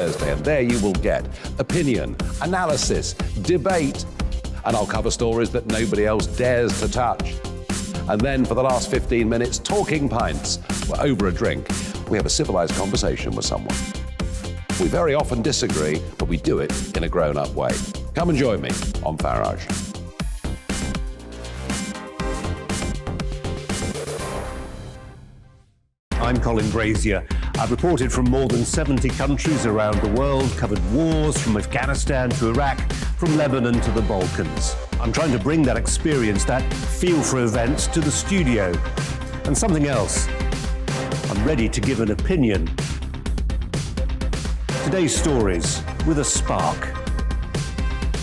Thursday, and there you will get opinion, analysis, debate, and I'll cover stories that nobody else dares to touch. And then for the last 15 minutes, talking pints. We're over a drink. We have a civilised conversation with someone. We very often disagree, but we do it in a grown-up way. Come and join me on Farage. I'm Colin Brazier. I've reported from more than 70 countries around the world, covered wars from Afghanistan to Iraq, from Lebanon to the Balkans. I'm trying to bring that experience, that feel for events, to the studio. And something else, I'm ready to give an opinion. Today's stories with a spark.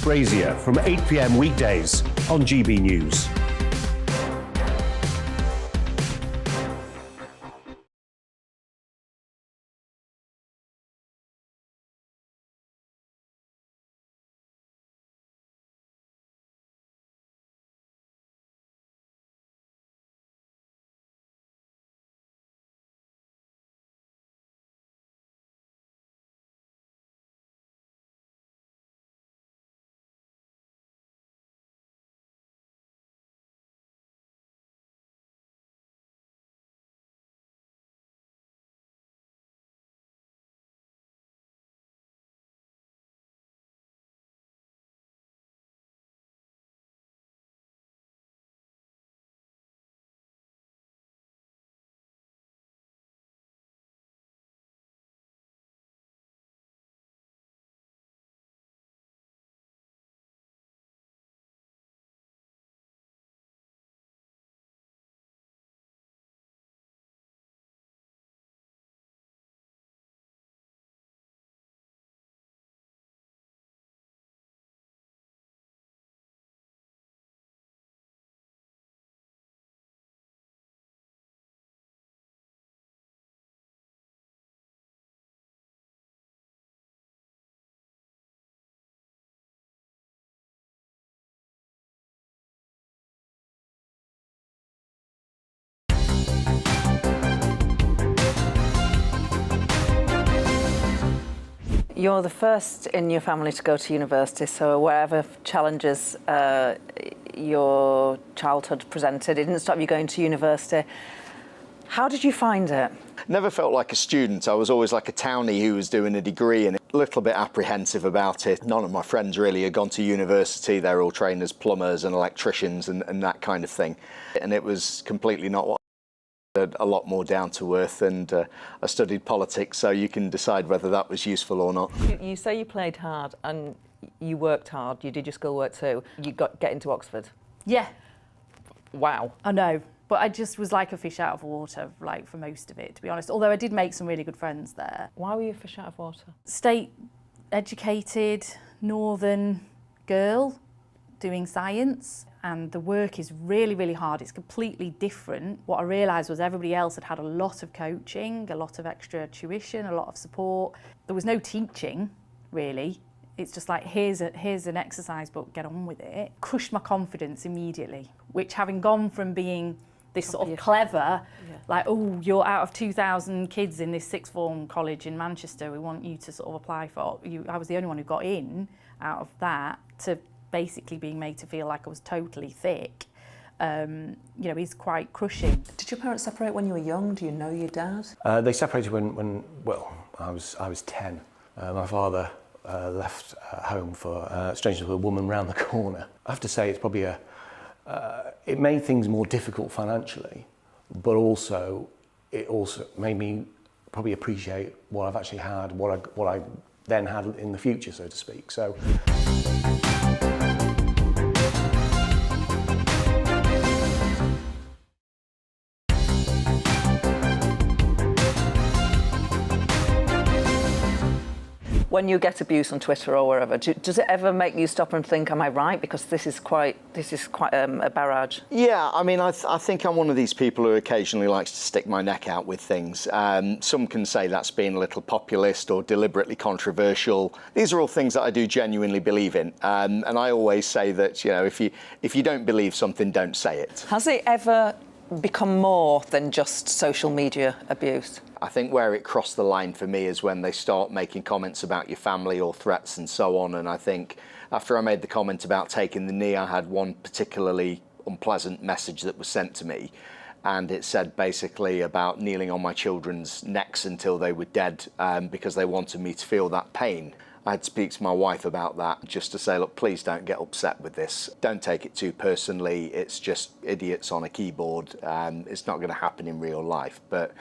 Brazier from 8 p.m. weekdays on GB News. You're the first in your family to go to university, so whatever challenges your childhood presented, it didn't stop you going to university. How did you find it? Never felt like a student. I was always like a townie who was doing a degree and a little bit apprehensive about it. None of my friends really had gone to university. They're all trained as plumbers and electricians and that kind of thing. And it was completely not what a lot more down to earth, and I studied politics, so you can decide whether that was useful or not. You say you played hard and you worked hard. You did your schoolwork too. You get into Oxford. Yeah. Wow. I know, but I just was like a fish out of water, like for most of it, to be honest. Although I did make some really good friends there. Why were you a fish out of water? State educated, northern girl doing science. And the work is really, really hard. It's completely different. What I realised was everybody else had had a lot of coaching, a lot of extra tuition, a lot of support. There was no teaching, really. It's just like, here's an exercise book, get on with it. Crushed my confidence immediately, which, having gone from being this sort of clever, like, oh, you're out of 2,000 kids in this sixth form college in Manchester, we want you to sort of apply for you. I was the only one who got in out of that, to basically being made to feel like I was totally thick, you know, is quite crushing. Did your parents separate when you were young? Do you know your dad? They separated when I was 10. My father left home for strangers with a woman round the corner. I have to say it's probably it made things more difficult financially, but it also made me probably appreciate what I've actually had, what I then had in the future, so to speak. So. When you get abuse on Twitter or wherever, does it ever make you stop and think, am I right? Because this is quite a barrage. Yeah, I mean, I think I'm one of these people who occasionally likes to stick my neck out with things. Some can say that's being a little populist or deliberately controversial. These are all things that I do genuinely believe in. And I always say that, you know, if you don't believe something, don't say it. Has it ever become more than just social media abuse? I think where it crossed the line for me is when they start making comments about your family or threats and so on. And I think after I made the comment about taking the knee, I had one particularly unpleasant message that was sent to me. And it said basically about kneeling on my children's necks until they were dead because they wanted me to feel that pain. I had to speak to my wife about that just to say, look, please don't get upset with this. Don't take it too personally. It's just idiots on a keyboard. It's not going to happen in real life. But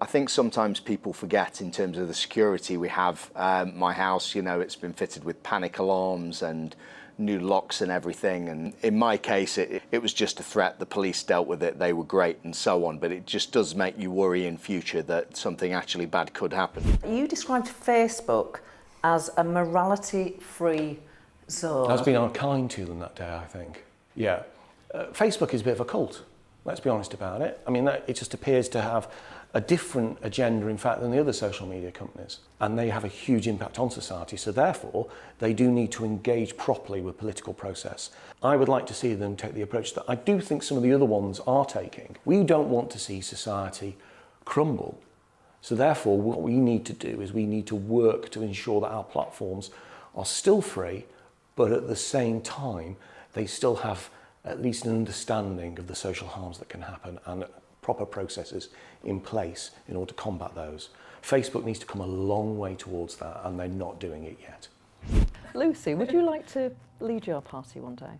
I think sometimes people forget in terms of the security we have. My house, you know, it's been fitted with panic alarms and new locks and everything. And in my case, it was just a threat. The police dealt with it. They were great and so on. But it just does make you worry in future that something actually bad could happen. You described Facebook as a morality-free zone. I was being unkind to them that day, I think. Yeah. Facebook is a bit of a cult, let's be honest about it. I mean, it just appears to have a different agenda, in fact, than the other social media companies. And they have a huge impact on society, so therefore, they do need to engage properly with political process. I would like to see them take the approach that I do think some of the other ones are taking. We don't want to see society crumble. So therefore, what we need to do is we need to work to ensure that our platforms are still free, but at the same time, they still have at least an understanding of the social harms that can happen and proper processes in place in order to combat those. Facebook needs to come a long way towards that, and they're not doing it yet. Lucy, would you like to lead your party one day?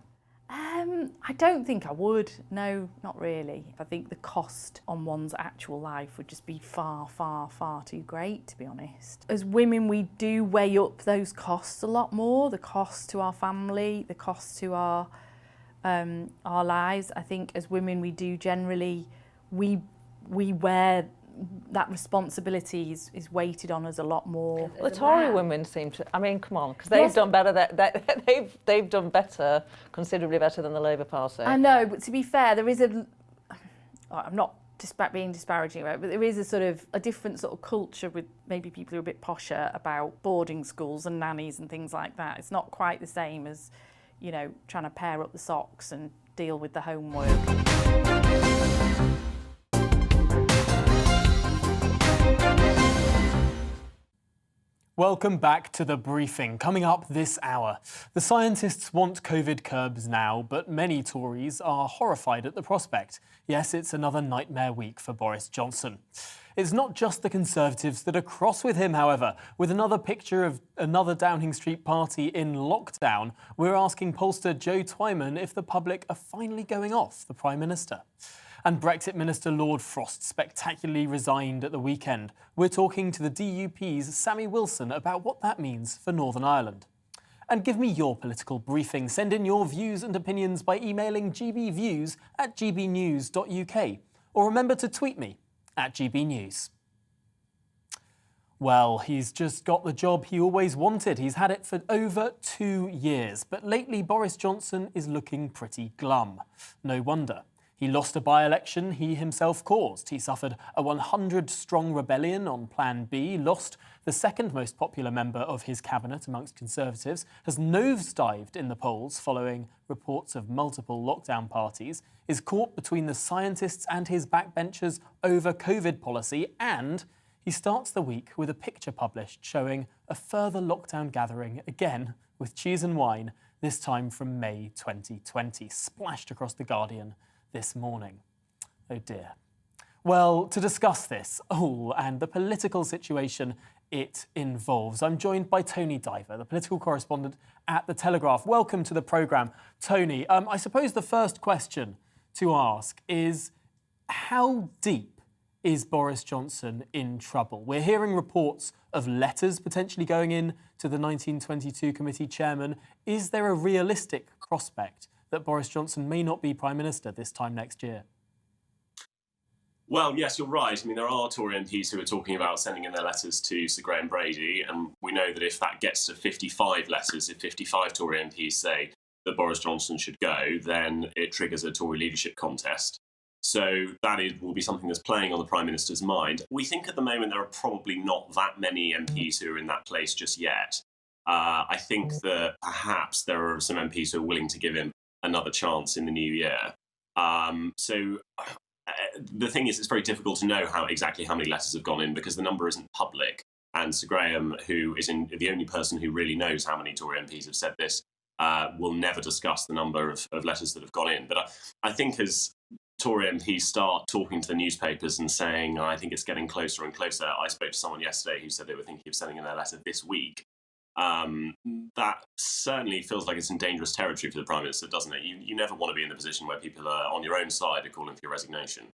I don't think I would. No, not really. I think the cost on one's actual life would just be far, far, far too great, to be honest. As women, we do weigh up those costs a lot more. The cost to our family, the cost to our lives. I think as women, we do generally, we wear that responsibility is weighted on us a lot more. Well, the Tory women seem to. I mean, come on, because they've done better. They've done better, considerably better than the Labour Party. I know, but to be fair, there is a. I'm not being disparaging about it, but there is a sort of a different sort of culture with maybe people who are a bit posher about boarding schools and nannies and things like that. It's not quite the same as, you know, trying to pair up the socks and deal with the homework. Welcome back to The Briefing. Coming up this hour, the scientists want COVID curbs now, but many Tories are horrified at the prospect. Yes, it's another nightmare week for Boris Johnson. It's not just the Conservatives that are cross with him, however. With another picture of another Downing Street party in lockdown, we're asking pollster Joe Twyman if the public are finally going off the Prime Minister. And Brexit Minister Lord Frost spectacularly resigned at the weekend. We're talking to the DUP's Sammy Wilson about what that means for Northern Ireland. And give me your political briefing. Send in your views and opinions by emailing gbviews@gbnews.uk. Or remember to tweet me @gbnews. Well, he's just got the job he always wanted. He's had it for over 2 years. But lately, Boris Johnson is looking pretty glum. No wonder. He lost a by-election he himself caused. He suffered a 100-strong rebellion on Plan B, lost the second most popular member of his cabinet amongst Conservatives, has nosedived in the polls following reports of multiple lockdown parties, is caught between the scientists and his backbenchers over COVID policy, and he starts the week with a picture published showing a further lockdown gathering, again with cheese and wine, this time from May 2020, splashed across The Guardian this morning. Oh dear. Well, to discuss this all and the political situation it involves, I'm joined by Tony Diver, the political correspondent at The Telegraph. Welcome to the programme, Tony. I suppose the first question to ask is, how deep is Boris Johnson in trouble? We're hearing reports of letters potentially going in to the 1922 committee chairman. Is there a realistic prospect that Boris Johnson may not be Prime Minister this time next year? Well, yes, you're right. I mean, there are Tory MPs who are talking about sending in their letters to Sir Graham Brady, and we know that if that gets to 55 letters, if 55 Tory MPs say that Boris Johnson should go, then it triggers a Tory leadership contest. So that will be something that's playing on the Prime Minister's mind. We think at the moment there are probably not that many MPs who are in that place just yet. I think that perhaps there are some MPs who are willing to give him another chance in the new year. So the thing is, it's very difficult to know exactly how many letters have gone in because the number isn't public. And Sir Graham, who is the only person who really knows how many Tory MPs have said this, will never discuss the number of letters that have gone in. But I think as Tory MPs start talking to the newspapers and saying, I think it's getting closer and closer. I spoke to someone yesterday who said they were thinking of sending in their letter this week. That certainly feels like it's in dangerous territory for the Prime Minister, doesn't it? You never want to be in the position where people are on your own side are calling for your resignation.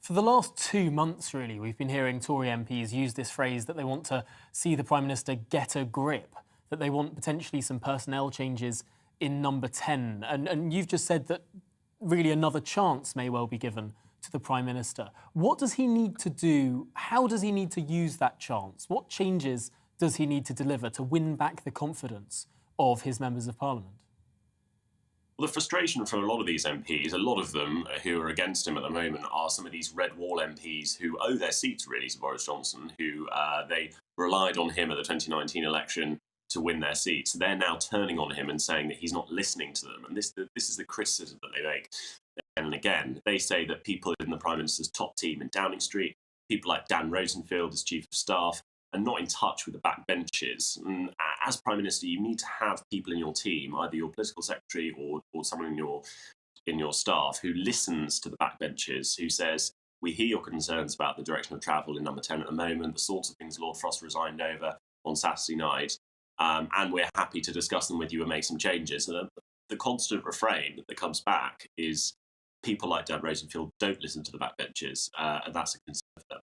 For the last 2 months, really, we've been hearing Tory MPs use this phrase that they want to see the Prime Minister get a grip, that they want potentially some personnel changes in number 10. And you've just said that really another chance may well be given to the Prime Minister. What does he need to do? How does he need to use that chance? What changes does he need to deliver to win back the confidence of his members of Parliament? Well, the frustration from a lot of these MPs, a lot of them who are against him at the moment, are some of these red wall MPs who owe their seats really to Boris Johnson, who they relied on him at the 2019 election to win their seats. They're now turning on him and saying that he's not listening to them. And this is the criticism that they make. And again, they say that people in the Prime Minister's top team in Downing Street, people like Dan Rosenfield as Chief of Staff, are not in touch with the backbenches. And as Prime Minister, you need to have people in your team, either your political secretary or someone in your staff who listens to the backbenches, who says, we hear your concerns about the direction of travel in number 10 at the moment, the sorts of things Lord Frost resigned over on Saturday night, and we're happy to discuss them with you and make some changes. And the constant refrain that comes back is people like Dan Rosenfield don't listen to the backbenches, and that's a concern for them.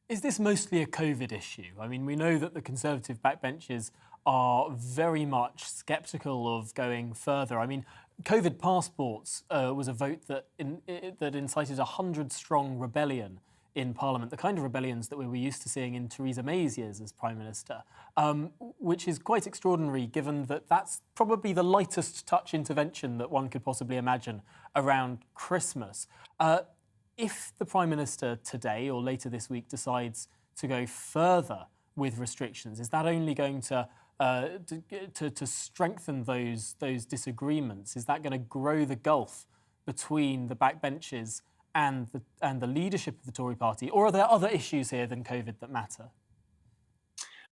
Is this mostly a COVID issue? I mean, we know that the Conservative backbenches are very much sceptical of going further. I mean, COVID passports was a vote that incited a 100-strong rebellion in Parliament, the kind of rebellions that we were used to seeing in Theresa May's years as Prime Minister, which is quite extraordinary given that that's probably the lightest touch intervention that one could possibly imagine around Christmas. If the Prime Minister today or later this week decides to go further with restrictions, is that only going to strengthen those disagreements? Is that going to grow the gulf between the backbenches and the leadership of the Tory party? Or are there other issues here than COVID that matter?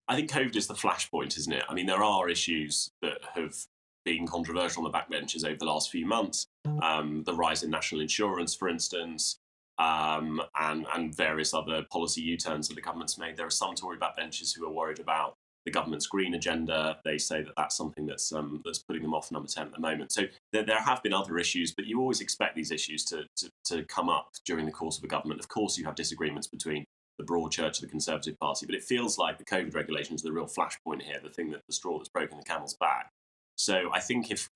I think COVID is the flashpoint, isn't it? I mean, there are issues that have been controversial on the backbenches over the last few months. The rise in national insurance, for instance, and various other policy U-turns that the government's made. There are some Tory backbenchers who are worried about the government's green agenda. They say that that's something that's putting them off number 10 at the moment. So there have been other issues, but you always expect these issues to come up during the course of a government. Of course, you have disagreements between the broad church of the Conservative Party, but it feels like the COVID regulations are the real flashpoint here, the straw that's broken the camel's back. So I think if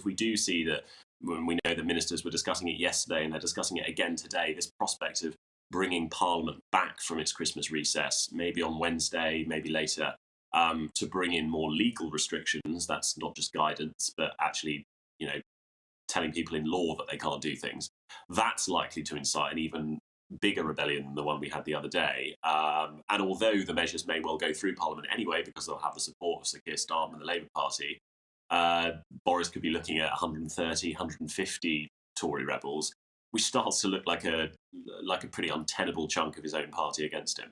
we do see that, when we know the ministers were discussing it yesterday and they're discussing it again today, this prospect of bringing Parliament back from its Christmas recess, maybe on Wednesday, maybe later, to bring in more legal restrictions. That's not just guidance, but actually, telling people in law that they can't do things. That's likely to incite an even bigger rebellion than the one we had the other day. And although the measures may well go through Parliament anyway, because they'll have the support of Sir Keir Starmer and the Labour Party, Boris could be looking at 130, 150 Tory rebels, which starts to look like a pretty untenable chunk of his own party against him.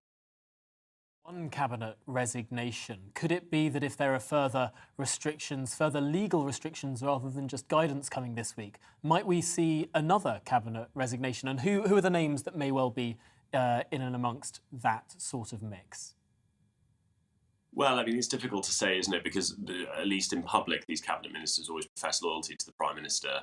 One cabinet resignation. Could it be that if there are further restrictions, further legal restrictions rather than just guidance coming this week, might we see another cabinet resignation? And who are the names that may well be in and amongst that sort of mix? Well, I mean, it's difficult to say, isn't it? Because at least in public, these cabinet ministers always profess loyalty to the Prime Minister.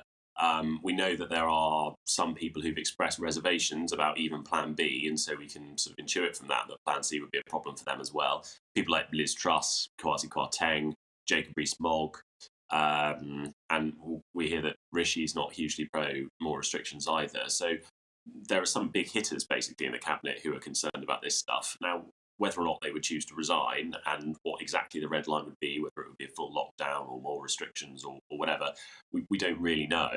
We know that there are some people who've expressed reservations about even Plan B, and so we can sort of intuit from that Plan C would be a problem for them as well. People like Liz Truss, Kwasi Kwarteng, Jacob Rees-Mogg, and we hear that Rishi's not hugely pro more restrictions either. So there are some big hitters basically in the cabinet who are concerned about this stuff. Now, whether or not they would choose to resign and what exactly the red line would be, whether it would be a full lockdown or more restrictions or whatever, we don't really know.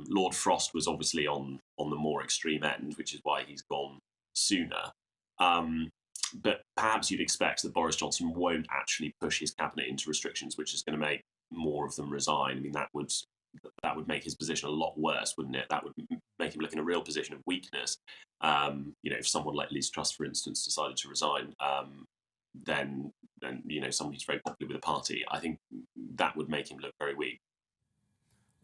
Lord Frost was obviously on the more extreme end, which is why he's gone sooner. But perhaps you'd expect that Boris Johnson won't actually push his cabinet into restrictions, which is going to make more of them resign. I mean, that would that would make his position a lot worse, wouldn't it? That would make him look in a real position of weakness. If someone like Liz Truss, for instance, decided to resign, then someone who's very popular with the party, I think that would make him look very weak.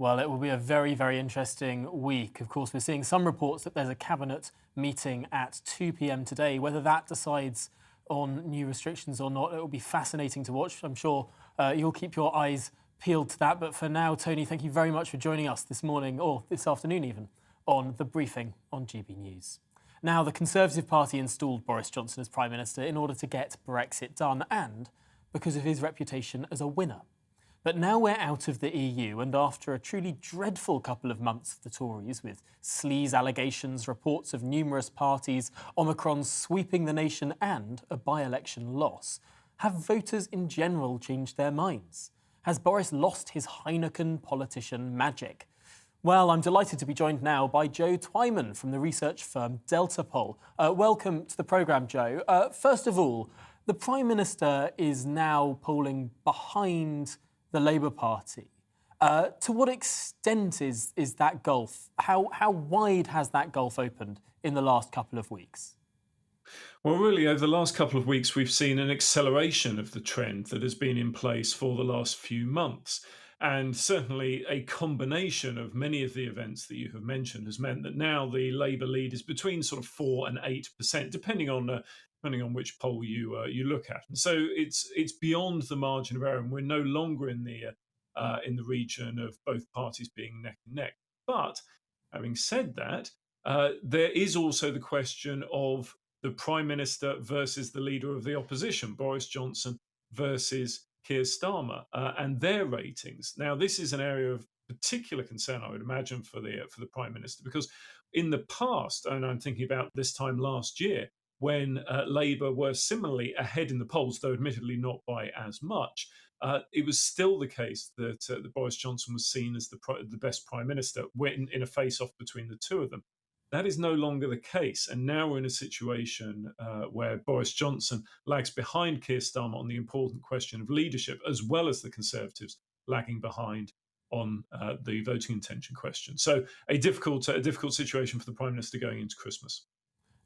Well, it will be a very, very interesting week. Of course, we're seeing some reports that there's a cabinet meeting at 2 p.m. today. Whether that decides on new restrictions or not, it will be fascinating to watch. I'm sure you'll keep your eyes peeled to that. But for now, Tony, thank you very much for joining us this morning, or this afternoon even, on The Briefing on GB News. Now, the Conservative Party installed Boris Johnson as Prime Minister in order to get Brexit done and because of his reputation as a winner. But now we're out of the EU, and after a truly dreadful couple of months for the Tories, with sleaze allegations, reports of numerous parties, Omicron sweeping the nation and a by-election loss, have voters in general changed their minds? Has Boris lost his Heineken politician magic? Well, I'm delighted to be joined now by Joe Twyman from the research firm Delta Poll. Welcome to the programme, Joe. First of all, the Prime Minister is now polling behind the Labour Party. To what extent is that gulf? How wide has that gulf opened in the last couple of weeks? Well, really, over the last couple of weeks, we've seen an acceleration of the trend that has been in place for the last few months. And certainly a combination of many of the events that you have mentioned has meant that now the Labour lead is between sort of 4 and 8%, depending on which poll you look at. And so it's beyond the margin of error, and we're no longer in the region of both parties being neck and neck. But having said that, there is also the question of the Prime Minister versus the leader of the opposition, Boris Johnson versus Keir Starmer, and their ratings. Now, this is an area of particular concern, I would imagine, for the Prime Minister, because in the past, and I'm thinking about this time last year, when Labour were similarly ahead in the polls, though admittedly not by as much, it was still the case that Boris Johnson was seen as the best Prime Minister in a face-off between the two of them. That is no longer the case. And now we're in a situation where Boris Johnson lags behind Keir Starmer on the important question of leadership, as well as the Conservatives lagging behind on the voting intention question. So a difficult situation for the Prime Minister going into Christmas.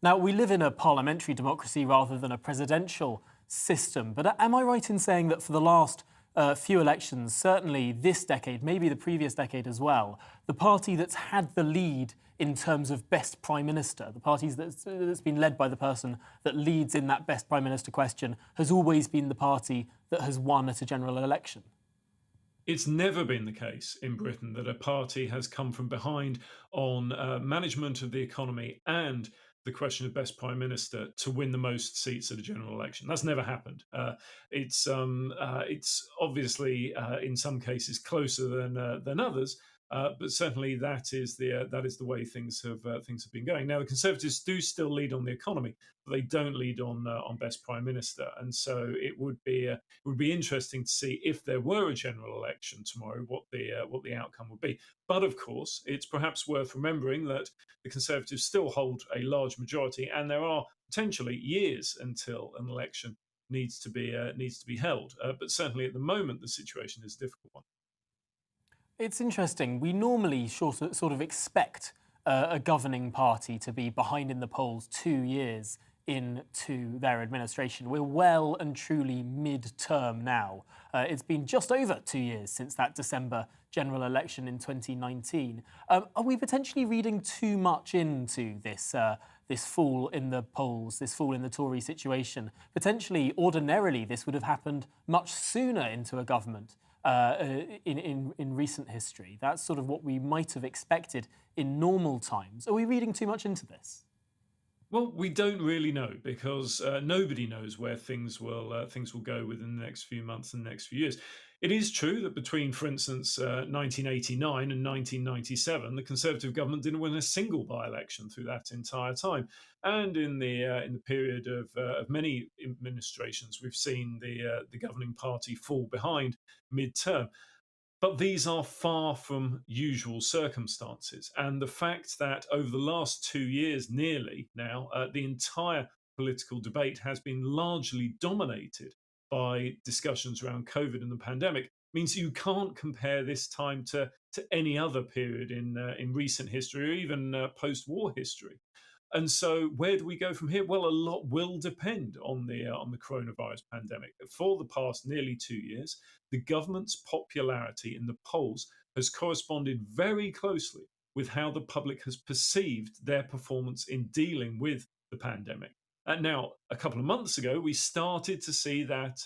Now, we live in a parliamentary democracy rather than a presidential system. But am I right in saying that for the last few elections, certainly this decade, maybe the previous decade as well, the party that's had the lead in terms of best Prime Minister, the party that's been led by the person that leads in that best Prime Minister question, has always been the party that has won at a general election? It's never been the case in Britain that a party has come from behind on management of the economy and the question of best Prime Minister to win the most seats at a general election. That's never happened. It's obviously in some cases closer than others, but certainly that is the way things have been going. Now, the Conservatives do still lead on the economy, but they don't lead on best Prime Minister, and so it would be interesting to see if there were a general election tomorrow, what the outcome would be. But of course, it's perhaps worth remembering that the Conservatives still hold a large majority, and there are potentially years until an election needs to be held. But certainly at the moment, the situation is a difficult one. It's interesting. We normally sort of expect a governing party to be behind in the polls 2 years into their administration. We're well and truly mid-term now. It's been just over 2 years since that December general election in 2019. Are we potentially reading too much into this fall in the polls, this fall in the Tory situation? Potentially, ordinarily, this would have happened much sooner into a government in recent history. That's sort of what we might have expected in normal times. Are we reading too much into this? Well, we don't really know because nobody knows where things will go within the next few months and the next few years. It is true that between, for instance, 1989 and 1997, the Conservative government didn't win a single by-election through that entire time. And in the period of many administrations, we've seen the governing party fall behind mid-term. But these are far from usual circumstances. And the fact that over the last 2 years, nearly now, the entire political debate has been largely dominated by discussions around COVID and the pandemic means you can't compare this time to any other period in recent history or even post-war history. And so, where do we go from here? Well, a lot will depend on the coronavirus pandemic. For the past nearly 2 years, the government's popularity in the polls has corresponded very closely with how the public has perceived their performance in dealing with the pandemic. Now, a couple of months ago, we started to see that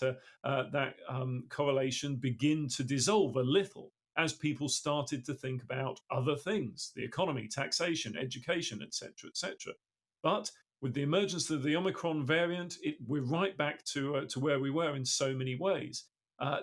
correlation begin to dissolve a little as people started to think about other things, the economy, taxation, education, etc., etc. But with the emergence of the Omicron variant, we're right back to where we were in so many ways.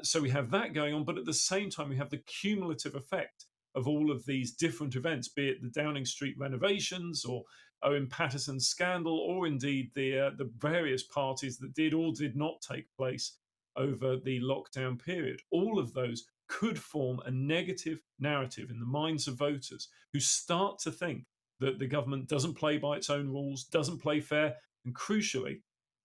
So we have that going on, but at the same time, we have the cumulative effect of all of these different events, be it the Downing Street renovations or Owen Paterson's scandal, or indeed the various parties that did or did not take place over the lockdown period. All of those could form a negative narrative in the minds of voters who start to think that the government doesn't play by its own rules, doesn't play fair, and crucially,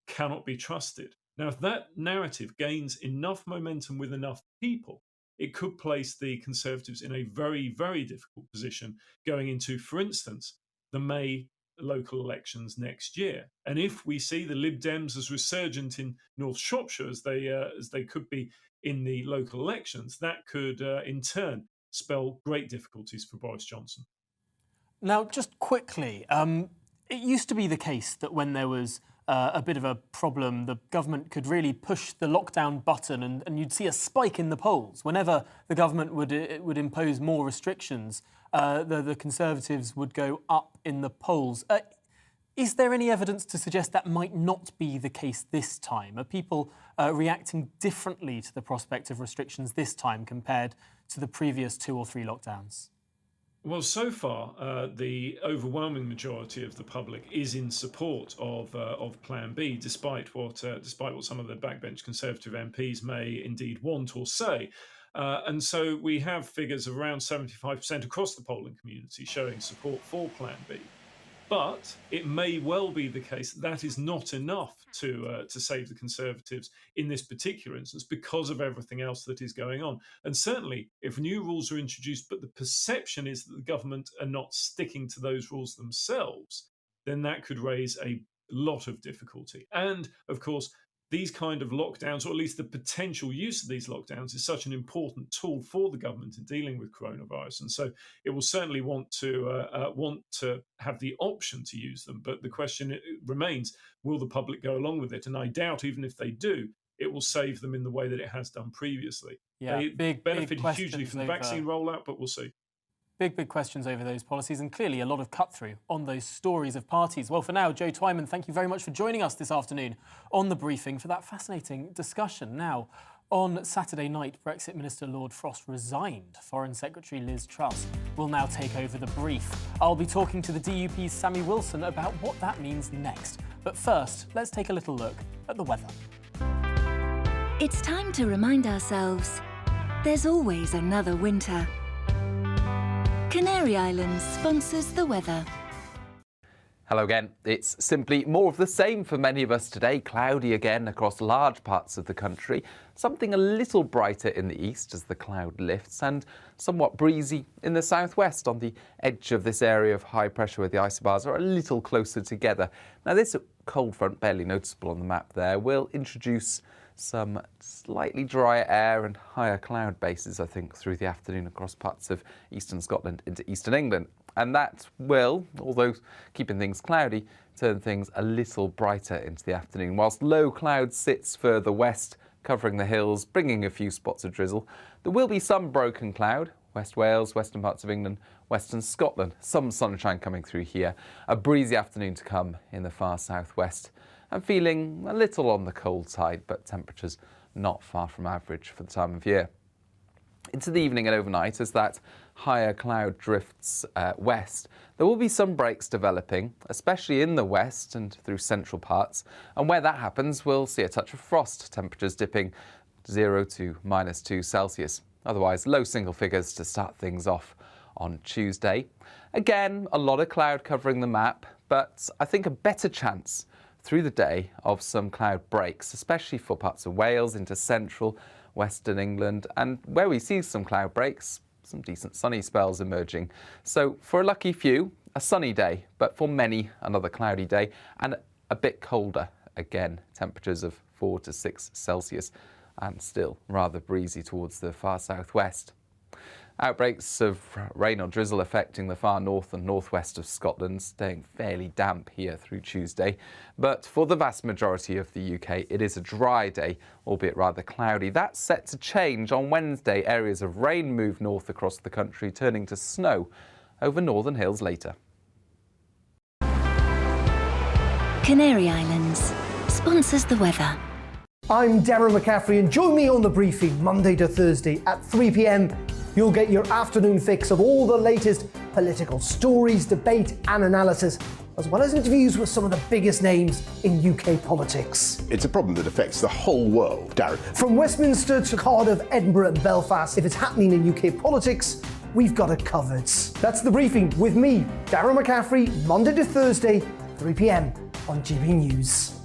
cannot be trusted. Now, if that narrative gains enough momentum with enough people, it could place the Conservatives in a very, very difficult position going into, for instance, the May local elections next year. And if we see the Lib Dems as resurgent in North Shropshire as they could be in the local elections, that could in turn spell great difficulties for Boris Johnson. Now, just quickly, it used to be the case that when there was a bit of a problem, the government could really push the lockdown button and you'd see a spike in the polls. Whenever the government would impose more restrictions, the Conservatives would go up in the polls. Is there any evidence to suggest that might not be the case this time? Are people reacting differently to the prospect of restrictions this time compared to the previous 2 or 3 lockdowns? Well, so far, the overwhelming majority of the public is in support of Plan B, despite what some of the backbench Conservative MPs may indeed want or say. And so we have figures of around 75% across the polling community showing support for Plan B. But it may well be the case that is not enough to save the Conservatives in this particular instance because of everything else that is going on. And certainly, if new rules are introduced, but the perception is that the government are not sticking to those rules themselves, then that could raise a lot of difficulty. And of course, these kind of lockdowns, or at least the potential use of these lockdowns, is such an important tool for the government in dealing with coronavirus. And so it will certainly want to have the option to use them. But the question remains, will the public go along with it? And I doubt even if they do, it will save them in the way that it has done previously. Yeah, they benefited hugely from the vaccine rollout, but we'll see. Big questions over those policies, and clearly a lot of cut-through on those stories of parties. Well, for now, Joe Twyman, thank you very much for joining us this afternoon on The Briefing for that fascinating discussion. Now, on Saturday night, Brexit Minister Lord Frost resigned. Foreign Secretary Liz Truss will now take over The Brief. I'll be talking to the DUP's Sammy Wilson about what that means next. But first, let's take a little look at the weather. It's time to remind ourselves there's always another winter. Canary Islands sponsors the weather. Hello again. It's simply more of the same for many of us today. Cloudy again across large parts of the country. Something a little brighter in the east as the cloud lifts, and somewhat breezy in the southwest on the edge of this area of high pressure where the isobars are a little closer together. Now, this cold front, barely noticeable on the map there, will introduce some slightly drier air and higher cloud bases, I think, through the afternoon across parts of eastern Scotland into eastern England. And that will, although keeping things cloudy, turn things a little brighter into the afternoon, whilst low cloud sits further west, covering the hills, bringing a few spots of drizzle. There will be some broken cloud, West Wales, western parts of England, western Scotland. Some sunshine coming through here. A breezy afternoon to come in the far southwest. I'm feeling a little on the cold side, but temperatures not far from average for the time of year. Into the evening and overnight, as that higher cloud drifts west, there will be some breaks developing, especially in the west and through central parts. And where that happens, we'll see a touch of frost, temperatures dipping 0 to -2 Celsius. Otherwise, low single figures to start things off on Tuesday. Again, a lot of cloud covering the map, but I think a better chance through the day of some cloud breaks, especially for parts of Wales into central, western England, and where we see some cloud breaks, some decent sunny spells emerging. So for a lucky few, a sunny day, but for many, another cloudy day and a bit colder again, temperatures of 4 to 6 Celsius and still rather breezy towards the far southwest. Outbreaks of rain or drizzle affecting the far north and northwest of Scotland, staying fairly damp here through Tuesday. But for the vast majority of the UK, it is a dry day, albeit rather cloudy. That's set to change on Wednesday. Areas of rain move north across the country, turning to snow over northern hills later. Canary Islands sponsors the weather. I'm Darren McCaffrey and join me on The Briefing Monday to Thursday at 3 p.m. You'll get your afternoon fix of all the latest political stories, debate and analysis, as well as interviews with some of the biggest names in UK politics. It's a problem that affects the whole world, Darren. From Westminster to Cardiff, Edinburgh and Belfast, if it's happening in UK politics, we've got it covered. That's The Briefing with me, Darren McCaffrey, Monday to Thursday, 3 p.m. on GB News.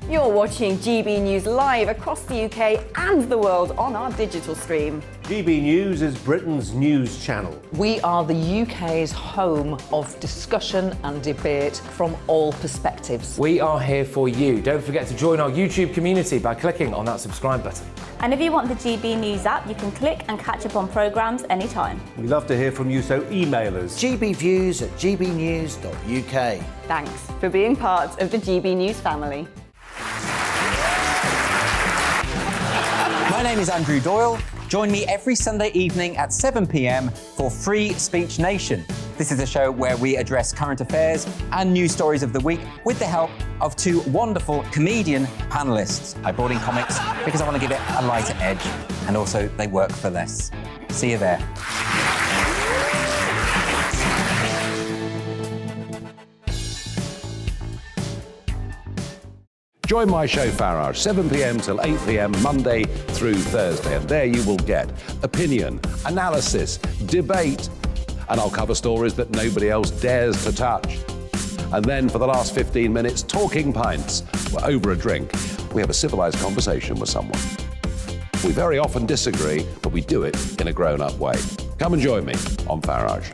You're watching GB News live across the UK and the world on our digital stream. GB News is Britain's news channel. We are the UK's home of discussion and debate from all perspectives. We are here for you. Don't forget to join our YouTube community by clicking on that subscribe button. And if you want the GB News app, you can click and catch up on programmes anytime. We love to hear from you, so email us. gbviews@gbnews.uk. Thanks for being part of the GB News family. My name is Andrew Doyle. Join me every Sunday evening at 7 p.m. for Free Speech Nation. This is a show where we address current affairs and news stories of the week with the help of two wonderful comedian panellists. I brought in comics because I want to give it a lighter edge, and also they work for less. See you there. Join my show Farage, 7 p.m. till 8 p.m. Monday through Thursday, and there you will get opinion, analysis, debate, and I'll cover stories that nobody else dares to touch. And then for the last 15 minutes, talking pints. Well, over a drink, we have a civilised conversation with someone. We very often disagree, but we do it in a grown-up way. Come and join me on Farage.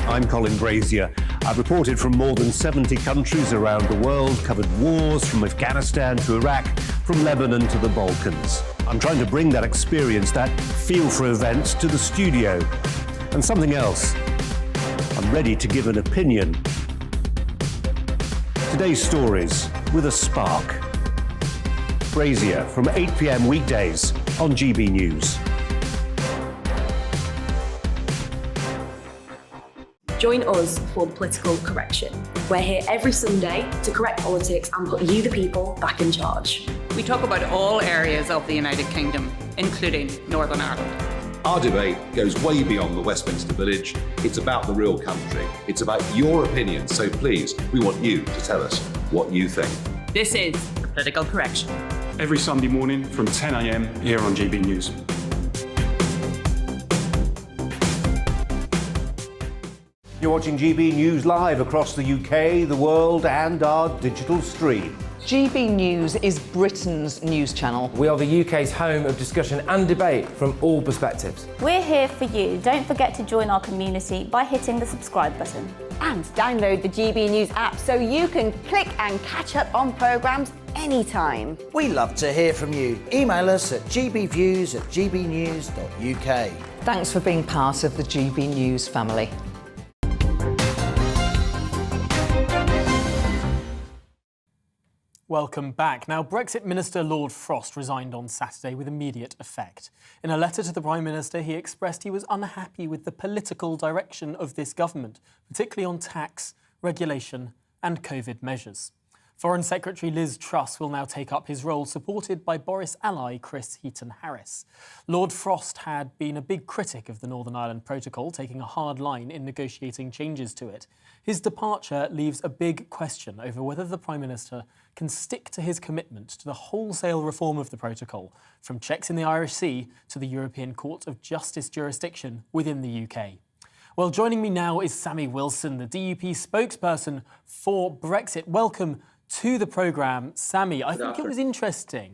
I'm Colin Brazier. I've reported from more than 70 countries around the world, covered wars from Afghanistan to Iraq, from Lebanon to the Balkans. I'm trying to bring that experience, that feel for events, to the studio. And something else, I'm ready to give an opinion. Today's stories with a spark. Brazier from 8 p.m. weekdays on GB News. Join us for Political Correction. We're here every Sunday to correct politics and put you, the people, back in charge. We talk about all areas of the United Kingdom, including Northern Ireland. Our debate goes way beyond the Westminster Village. It's about the real country. It's about your opinion. So please, we want you to tell us what you think. This is Political Correction. Every Sunday morning from 10 a.m. here on GB News. You're watching GB News live across the UK, the world and our digital stream. GB News is Britain's news channel. We are the UK's home of discussion and debate from all perspectives. We're here for you. Don't forget to join our community by hitting the subscribe button. And download the GB News app so you can click and catch up on programmes anytime. We love to hear from you. Email us at gbviews@gbnews.uk. Thanks for being part of the GB News family. Welcome back. Now, Brexit Minister Lord Frost resigned on Saturday with immediate effect. In a letter to the Prime Minister, he expressed he was unhappy with the political direction of this government, particularly on tax, regulation and COVID measures. Foreign Secretary Liz Truss will now take up his role, supported by Boris ally Chris Heaton-Harris. Lord Frost had been a big critic of the Northern Ireland Protocol, taking a hard line in negotiating changes to it. His departure leaves a big question over whether the Prime Minister can stick to his commitment to the wholesale reform of the protocol, from checks in the Irish Sea to the European Court of Justice jurisdiction within the UK. Well, joining me now is Sammy Wilson, the DUP spokesperson for Brexit. Welcome to the programme, Sammy. I think it was interesting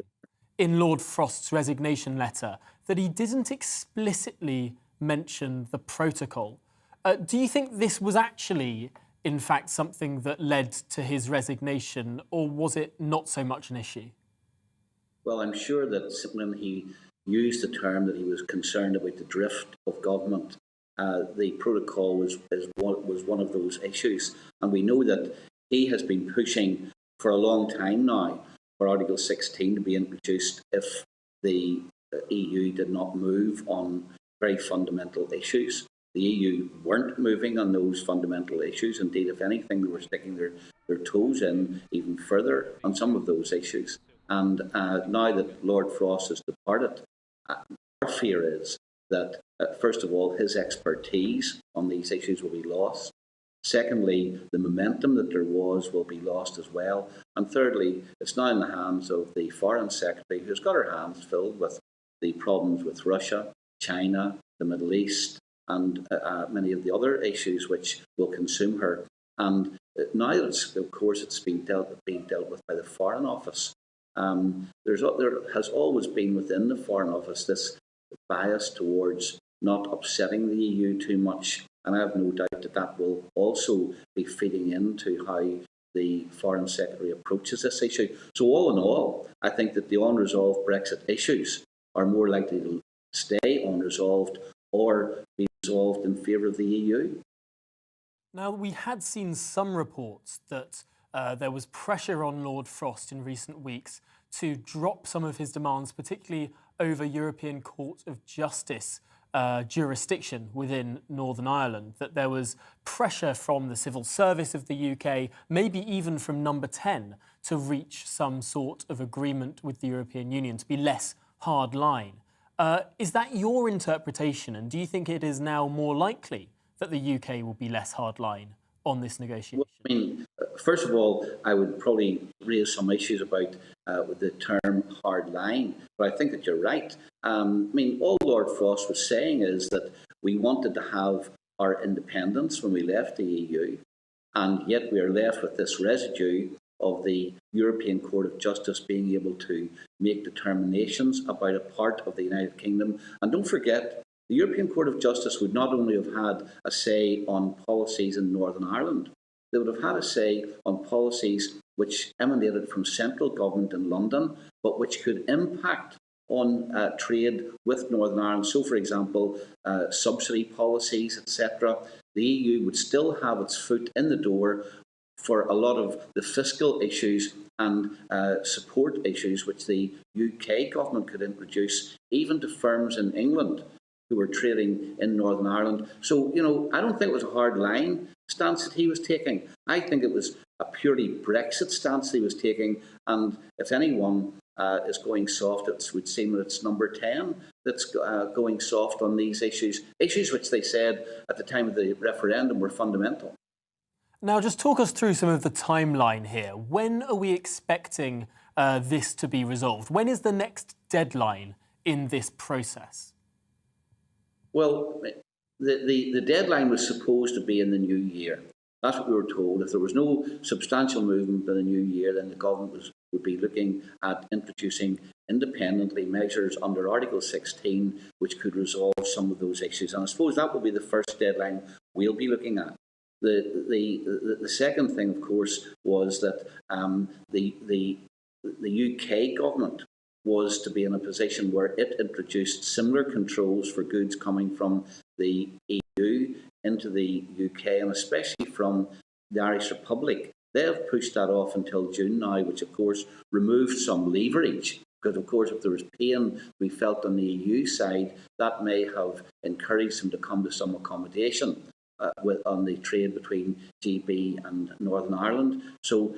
in Lord Frost's resignation letter that he didn't explicitly mention the protocol. Do you think this was actually, in fact, something that led to his resignation, or was it not so much an issue? Well, I'm sure that when he used the term that he was concerned about the drift of government, the protocol was one of those issues. And we know that he has been pushing for a long time now for Article 16 to be introduced if the EU did not move on very fundamental issues. The EU weren't moving on those fundamental issues. Indeed, if anything, they were sticking their toes in even further on some of those issues. And now that Lord Frost has departed, our fear is that, first of all, his expertise on these issues will be lost. Secondly, the momentum that there was will be lost as well. And thirdly, it's now in the hands of the Foreign Secretary, who's got her hands filled with the problems with Russia, China, the Middle East, and many of the other issues which will consume her. And now, of course, it's being dealt with by the Foreign Office. There has always been within the Foreign Office this bias towards not upsetting the EU too much. And I have no doubt that that will also be feeding into how the Foreign Secretary approaches this issue. So all in all, I think that the unresolved Brexit issues are more likely to stay unresolved or be resolved in favour of the EU. Now, we had seen some reports that there was pressure on Lord Frost in recent weeks to drop some of his demands, particularly over European Court of Justice jurisdiction within Northern Ireland, that there was pressure from the civil service of the UK, maybe even from Number 10, to reach some sort of agreement with the European Union, to be less hard line. Is that your interpretation, and do you think it is now more likely that the UK will be less hard line on this negotiation? Well, I mean, first of all, I would probably raise some issues about the term hard line, but I think that you're right. I mean, all Lord Frost was saying is that we wanted to have our independence when we left the EU, and yet we are left with this residue of the European Court of Justice being able to make determinations about a part of the United Kingdom. And don't forget, the European Court of Justice would not only have had a say on policies in Northern Ireland, they would have had a say on policies which emanated from central government in London, but which could impact on trade with Northern Ireland. So, for example, subsidy policies, etc. The EU would still have its foot in the door for a lot of the fiscal issues and support issues which the UK government could introduce, even to firms in England who were trading in Northern Ireland. So, I don't think it was a hard line stance that he was taking. I think it was a purely Brexit stance that he was taking. And if anyone is going soft, it would seem that it's Number 10 that's going soft on these issues which they said at the time of the referendum were fundamental. Now, just talk us through some of the timeline here. When are we expecting this to be resolved? When is the next deadline in this process? Well, the deadline was supposed to be in the new year. That's what we were told. If there was no substantial movement in the new year, then the government would be looking at introducing independently measures under Article 16 which could resolve some of those issues. And I suppose that will be the first deadline we'll be looking at. The second thing, of course, was that the UK government was to be in a position where it introduced similar controls for goods coming from the EU into the UK, and especially from the Irish Republic. They have pushed that off until June now, which of course removed some leverage, because of course if there was pain we felt on the EU side, that may have encouraged them to come to some accommodation. on the trade between GB and Northern Ireland. So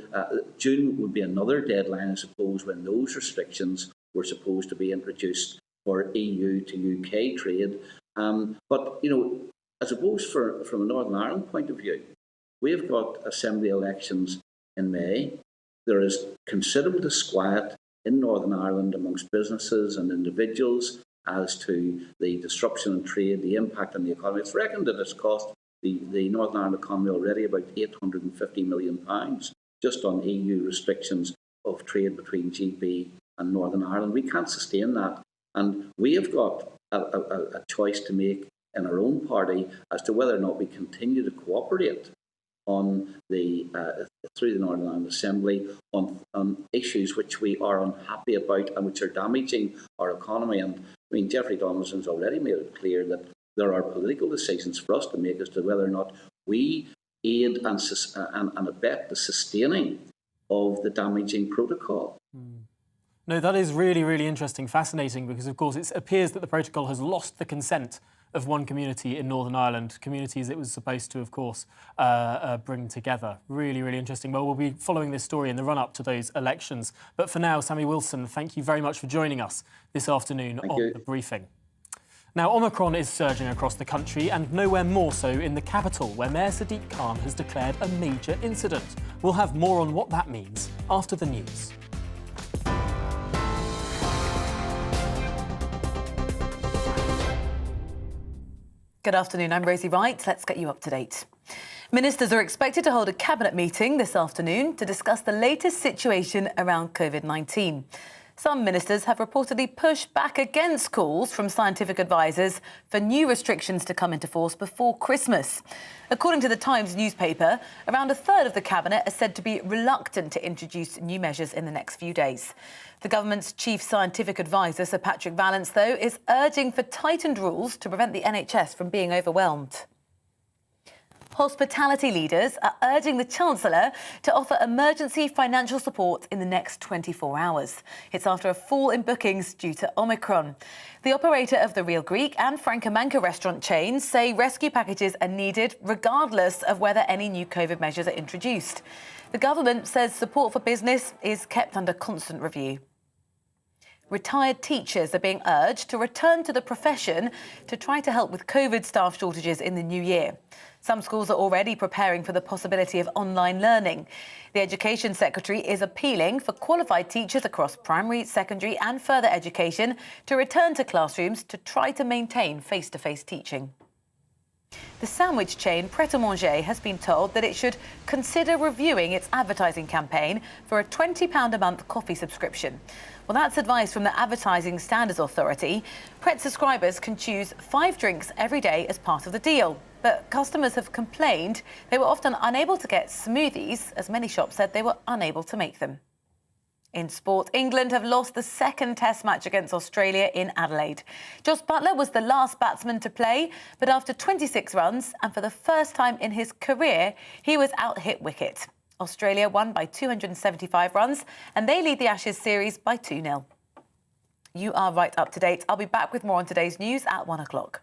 June would be another deadline, I suppose, when those restrictions were supposed to be introduced for EU to UK trade. But, you know, I suppose from a Northern Ireland point of view, we've got Assembly elections in May. There is considerable disquiet in Northern Ireland amongst businesses and individuals as to the disruption in trade, the impact on the economy. It's reckoned that it's cost the Northern Ireland economy already about £850 million just on EU restrictions of trade between GB and Northern Ireland. We can't sustain that. And we have got a choice to make in our own party as to whether or not we continue to cooperate on through the Northern Ireland Assembly on issues which we are unhappy about and which are damaging our economy. And I mean, Jeffrey Donaldson's already made it clear that there are political decisions for us to make as to whether or not we aid and abet the sustaining of the damaging protocol. No, that is really, really interesting, fascinating, because, of course, it appears that the protocol has lost the consent of one community in Northern Ireland, communities it was supposed to, of course, bring together. Really, really interesting. Well, we'll be following this story in the run-up to those elections. But for now, Sammy Wilson, thank you very much for joining us this afternoon on The Briefing. Now, Omicron is surging across the country, and nowhere more so in the capital, where Mayor Sadiq Khan has declared a major incident. We'll have more on what that means after the news. Good afternoon, I'm Rosie Wright. Let's get you up to date. Ministers are expected to hold a cabinet meeting this afternoon to discuss the latest situation around COVID-19. Some ministers have reportedly pushed back against calls from scientific advisors for new restrictions to come into force before Christmas. According to the Times newspaper, around a third of the cabinet are said to be reluctant to introduce new measures in the next few days. The government's chief scientific advisor, Sir Patrick Vallance, though, is urging for tightened rules to prevent the NHS from being overwhelmed. Hospitality leaders are urging the Chancellor to offer emergency financial support in the next 24 hours. It's after a fall in bookings due to Omicron. The operator of the Real Greek and Francomanca restaurant chains say rescue packages are needed regardless of whether any new COVID measures are introduced. The government says support for business is kept under constant review. Retired teachers are being urged to return to the profession to try to help with COVID staff shortages in the new year. Some schools are already preparing for the possibility of online learning. The Education Secretary is appealing for qualified teachers across primary, secondary and further education to return to classrooms to try to maintain face-to-face teaching. The sandwich chain Pret-a-Manger has been told that it should consider reviewing its advertising campaign for a £20 a month coffee subscription. Well, that's advice from the Advertising Standards Authority. Pret subscribers can choose 5 drinks every day as part of the deal. But customers have complained they were often unable to get smoothies, as many shops said they were unable to make them. In sport, England have lost the second Test match against Australia in Adelaide. Jos Buttler was the last batsman to play, but after 26 runs, and for the first time in his career, he was out-hit wicket. Australia won by 275 runs, and they lead the Ashes series by 2-0. You are right up to date. I'll be back with more on today's news at 1 o'clock.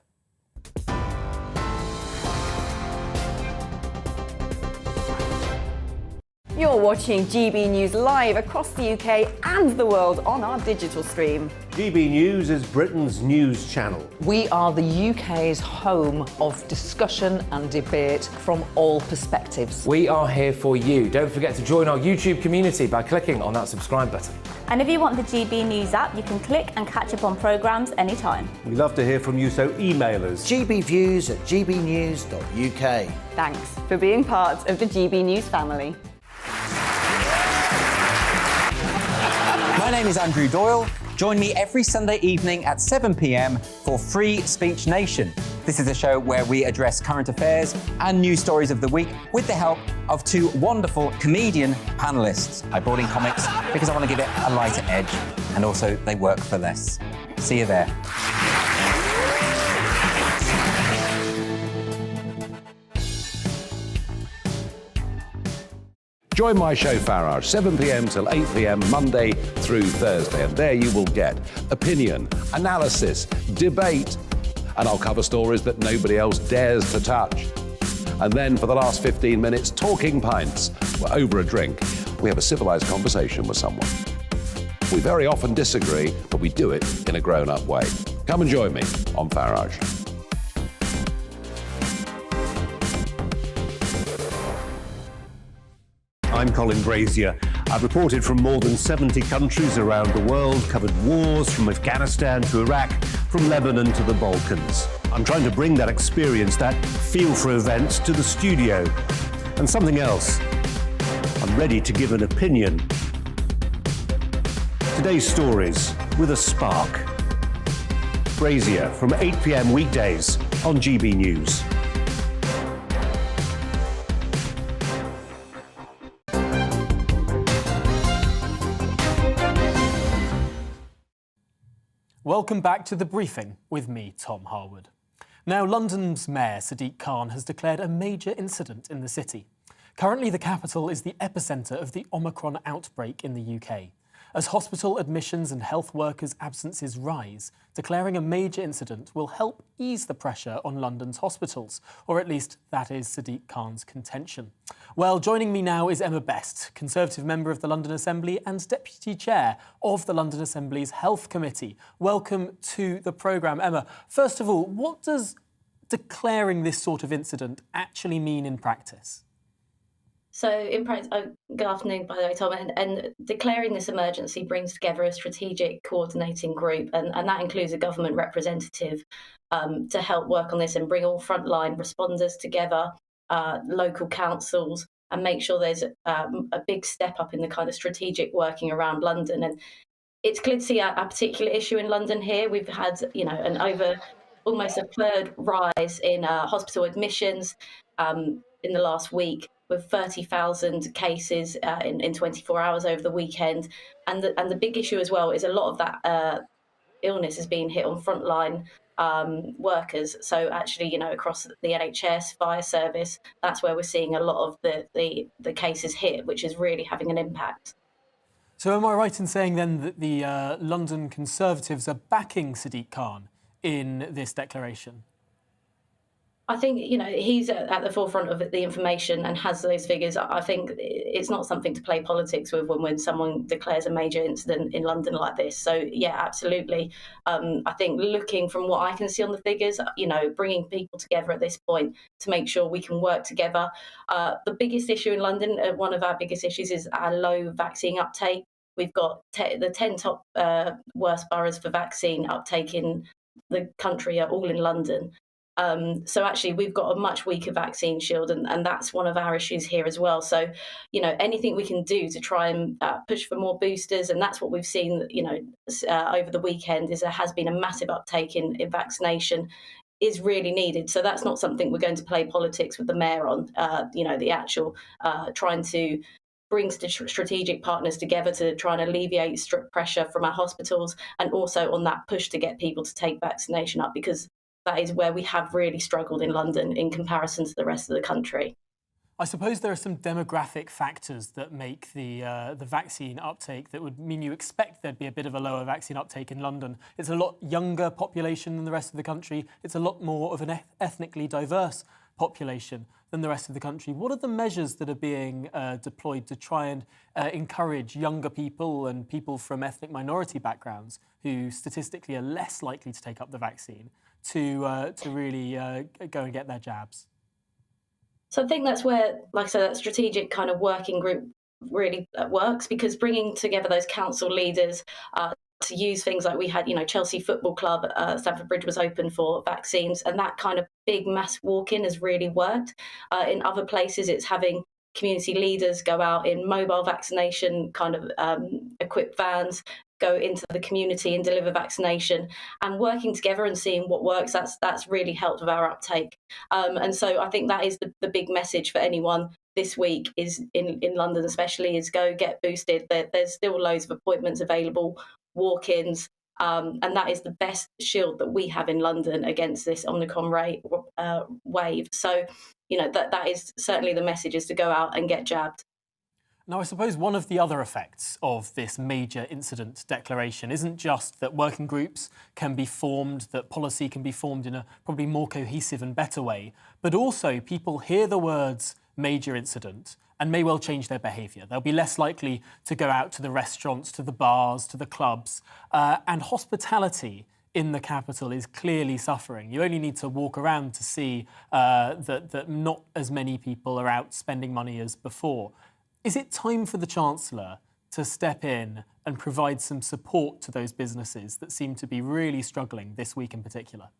You're watching GB News live across the UK and the world on our digital stream. GB News is Britain's news channel. We are the UK's home of discussion and debate from all perspectives. We are here for you. Don't forget to join our YouTube community by clicking on that subscribe button. And if you want the GB News app, you can click and catch up on programmes anytime. We love to hear from you, so email us. gbviews@gbnews.uk. Thanks for being part of the GB News family. My name is Andrew Doyle. Join me every Sunday evening at 7 p.m. for Free Speech Nation. This is a show where we address current affairs and news stories of the week with the help of 2 wonderful comedian panellists. I brought in comics because I want to give it a lighter edge, and also they work for less. See you there. Join my show Farage, 7 p.m. till 8 p.m. Monday through Thursday. And there you will get opinion, analysis, debate, and I'll cover stories that nobody else dares to touch. And then for the last 15 minutes, talking pints. Well, over a drink, we have a civilised conversation with someone. We very often disagree, but we do it in a grown-up way. Come and join me on Farage. I'm Colin Brazier. I've reported from more than 70 countries around the world, covered wars from Afghanistan to Iraq, from Lebanon to the Balkans. I'm trying to bring that experience, that feel for events, to the studio. And something else, I'm ready to give an opinion. Today's stories with a spark. Brazier from 8 p.m. weekdays on GB News. Welcome back to The Briefing with me, Tom Harwood. Now, London's Mayor Sadiq Khan has declared a major incident in the city. Currently, the capital is the epicentre of the Omicron outbreak in the UK. As hospital admissions and health workers' absences rise, declaring a major incident will help ease the pressure on London's hospitals, or at least that is Sadiq Khan's contention. Well, joining me now is Emma Best, Conservative member of the London Assembly and Deputy Chair of the London Assembly's Health Committee. Welcome to the programme, Emma. First of all, what does declaring this sort of incident actually mean in practice? So in practice, good afternoon, by the way, Tom, and declaring this emergency brings together a strategic coordinating group, and that includes a government representative to help work on this and bring all frontline responders together, local councils, and make sure there's a big step up in the kind of strategic working around London. And it's clear to see a particular issue in London here. We've had, an over almost a third rise in hospital admissions in the last week, with 30,000 cases in 24 hours over the weekend. And the big issue as well is a lot of that illness is being hit on frontline workers. So actually, across the NHS, fire service, that's where we're seeing a lot of the cases hit, which is really having an impact. So am I right in saying then that the London Conservatives are backing Sadiq Khan in this declaration? I think, he's at the forefront of the information and has those figures. I think it's not something to play politics with when someone declares a major incident in London like this. So, yeah, absolutely. I think looking from what I can see on the figures, bringing people together at this point to make sure we can work together. The biggest issue in London, one of our biggest issues is our low vaccine uptake. We've got the 10 top worst boroughs for vaccine uptake in the country are all in London. So actually, we've got a much weaker vaccine shield, and that's one of our issues here as well. So, anything we can do to try and push for more boosters, and that's what we've seen, over the weekend, is there has been a massive uptake in vaccination, is really needed. So that's not something we're going to play politics with the mayor on, the actual trying to bring strategic partners together to try and alleviate strict pressure from our hospitals, and also on that push to get people to take vaccination up, because that is where we have really struggled in London in comparison to the rest of the country. I suppose there are some demographic factors that make the vaccine uptake that would mean you expect there'd be a bit of a lower vaccine uptake in London. It's a lot younger population than the rest of the country. It's a lot more of an ethnically diverse population than the rest of the country. What are the measures that are being deployed to try and encourage younger people and people from ethnic minority backgrounds who statistically are less likely to take up the vaccine to really go and get their jabs? So I think that's where, like I said, that strategic kind of working group really works, because bringing together those council leaders to use things like we had, Chelsea Football Club, Stamford Bridge was open for vaccines, and that kind of big mass walk-in has really worked. In other places, it's having community leaders go out in mobile vaccination kind of equipped vans, go into the community and deliver vaccination, and working together and seeing what works. That's really helped with our uptake. And so I think that is the big message for anyone this week, is in London especially, is go get boosted. There's still loads of appointments available, walk-ins, and that is the best shield that we have in London against this Omicron wave. So, that is certainly the message, is to go out and get jabbed. Now, I suppose one of the other effects of this major incident declaration isn't just that working groups can be formed, that policy can be formed in a probably more cohesive and better way, but also people hear the words major incident and may well change their behaviour. They'll be less likely to go out to the restaurants, to the bars, to the clubs, and hospitality in the capital is clearly suffering. You only need to walk around to see that not as many people are out spending money as before. Is it time for the Chancellor to step in and provide some support to those businesses that seem to be really struggling this week in particular?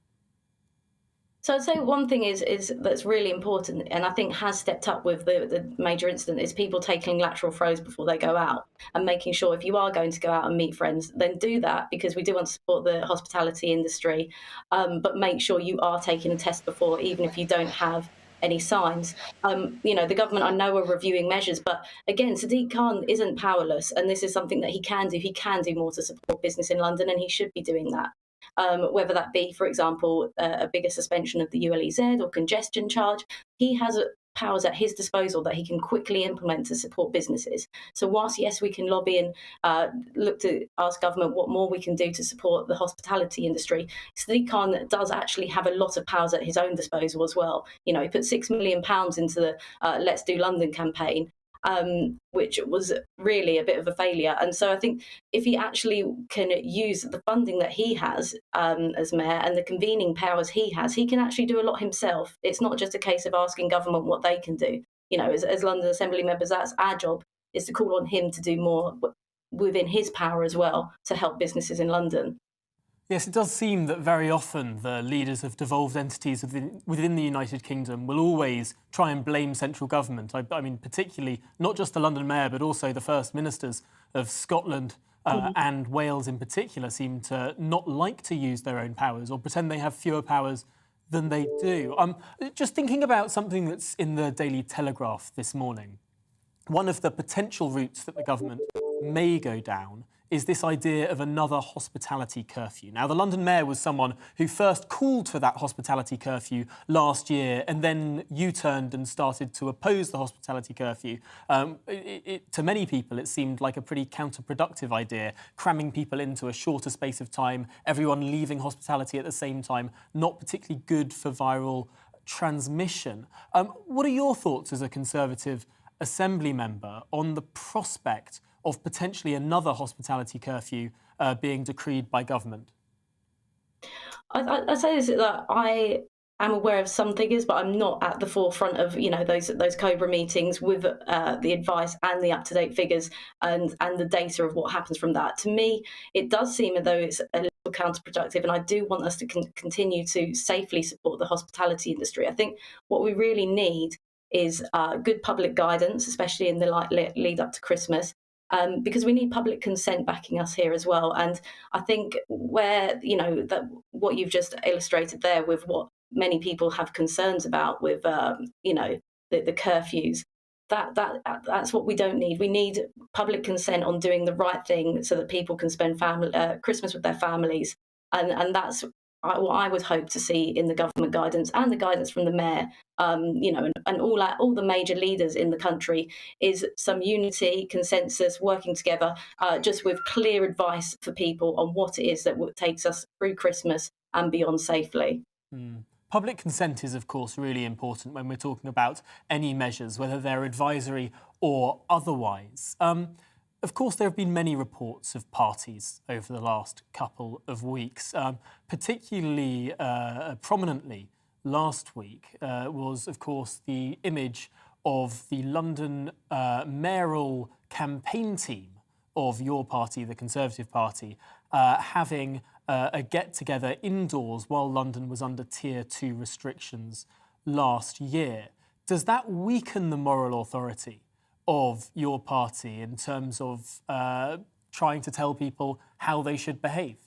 So I'd say one thing is that's really important, and I think has stepped up with the major incident, is people taking lateral throws before they go out and making sure if you are going to go out and meet friends, then do that, because we do want to support the hospitality industry, but make sure you are taking a test before, even if you don't have any signs. The government, I know, are reviewing measures, but again, Sadiq Khan isn't powerless, and this is something that he can do. He can do more to support business in London, and he should be doing that. Whether that be, for example, a bigger suspension of the ULEZ or congestion charge, he has powers at his disposal that he can quickly implement to support businesses. So whilst, yes, we can lobby and look to ask government what more we can do to support the hospitality industry, Sadiq Khan does actually have a lot of powers at his own disposal as well. He put £6 million into the Let's Do London campaign, which was really a bit of a failure. And so I think if he actually can use the funding that he has as mayor and the convening powers he has, he can actually do a lot himself. It's not just a case of asking government what they can do. As London Assembly members, that's our job, is to call on him to do more within his power as well to help businesses in London. Yes, it does seem that very often the leaders of devolved entities within the United Kingdom will always try and blame central government. I mean, particularly not just the London Mayor, but also the First Ministers of Scotland and Wales in particular seem to not like to use their own powers or pretend they have fewer powers than they do. Just thinking about something that's in the Daily Telegraph this morning, one of the potential routes that the government may go down is this idea of another hospitality curfew. Now, the London Mayor was someone who first called for that hospitality curfew last year and then U-turned and started to oppose the hospitality curfew. To many people, it seemed like a pretty counterproductive idea, cramming people into a shorter space of time, everyone leaving hospitality at the same time, not particularly good for viral transmission. What are your thoughts as a Conservative Assembly member on the prospect of potentially another hospitality curfew being decreed by government? I say this, that I am aware of some figures, but I'm not at the forefront of those COBRA meetings with the advice and the up-to-date figures and the data of what happens from that. To me, it does seem as though it's a little counterproductive, and I do want us to continue to safely support the hospitality industry. I think what we really need is good public guidance, especially in the lead up to Christmas. Because we need public consent backing us here as well. And I think where, that what you've just illustrated there with what many people have concerns about with, the curfews, that's what we don't need. We need public consent on doing the right thing so that people can spend Christmas with their families. And that's what I would hope to see in the government guidance and the guidance from the mayor, and all the major leaders in the country, is some unity, consensus, working together, just with clear advice for people on what it is that takes us through Christmas and beyond safely. Public consent is, of course, really important when we're talking about any measures, whether they're advisory or otherwise. Of course, there have been many reports of parties over the last couple of weeks. Particularly prominently last week was, of course, the image of the London mayoral campaign team of your party, the Conservative Party, having a get-together indoors while London was under Tier 2 restrictions last year. Does that weaken the moral authority of your party in terms of trying to tell people how they should behave?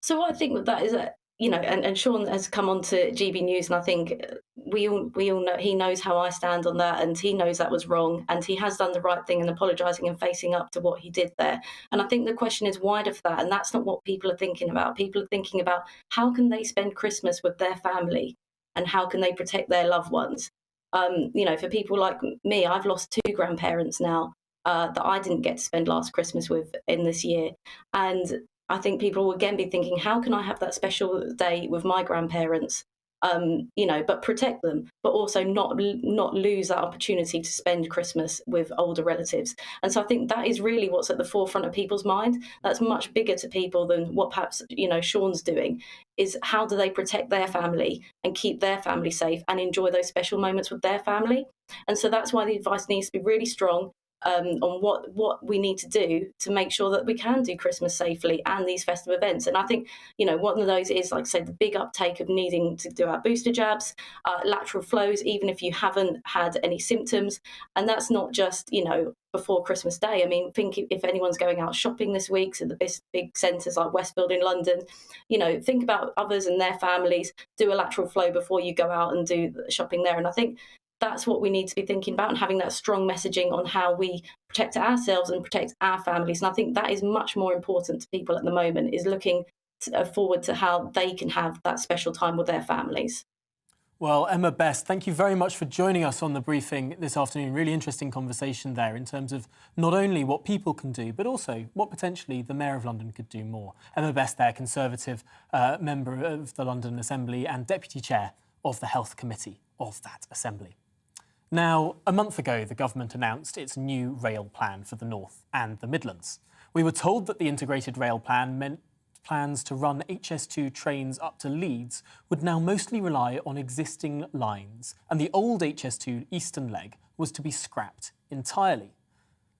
So what I think with that is that, and Sean has come on to GBNews, and I think we all know, he knows how I stand on that, and he knows that was wrong, and he has done the right thing in apologising and facing up to what he did there. And I think the question is wider for that, and that's not what people are thinking about. People are thinking about how can they spend Christmas with their family and how can they protect their loved ones. You know, for people like me, I've lost 2 grandparents now that I didn't get to spend last Christmas with in this year. And I think people will again be thinking, how can I have that special day with my grandparents? You know, but protect them, but also not lose that opportunity to spend Christmas with older relatives. And so I think that is really what's at the forefront of people's mind. That's much bigger to people than what perhaps, you know, Sean's doing, is how do they protect their family and keep their family safe and enjoy those special moments with their family. And so that's why the advice needs to be really strong on what we need to do to make sure that we can do Christmas safely and these festive events. And I think, you know, one of those is, like I said, the big uptake of needing to do our booster jabs, lateral flows, even if you haven't had any symptoms. And that's not just, you know, before Christmas Day. I mean, think if anyone's going out shopping this week, so the big centres like Westfield in London, you know, think about others and their families, do a lateral flow before you go out and do shopping there. And I think that's what we need to be thinking about, and having that strong messaging on how we protect ourselves and protect our families. And I think that is much more important to people at the moment, is looking forward to how they can have that special time with their families. Well, Emma Best, thank you very much for joining us on the briefing this afternoon. Really interesting conversation there in terms of not only what people can do, but also what potentially the Mayor of London could do more. Emma Best there, Conservative member of the London Assembly and Deputy Chair of the Health Committee of that Assembly. Now, a month ago, the government announced its new rail plan for the North and the Midlands. We were told that the integrated rail plan meant plans to run HS2 trains up to Leeds would now mostly rely on existing lines, and the old HS2 eastern leg was to be scrapped entirely.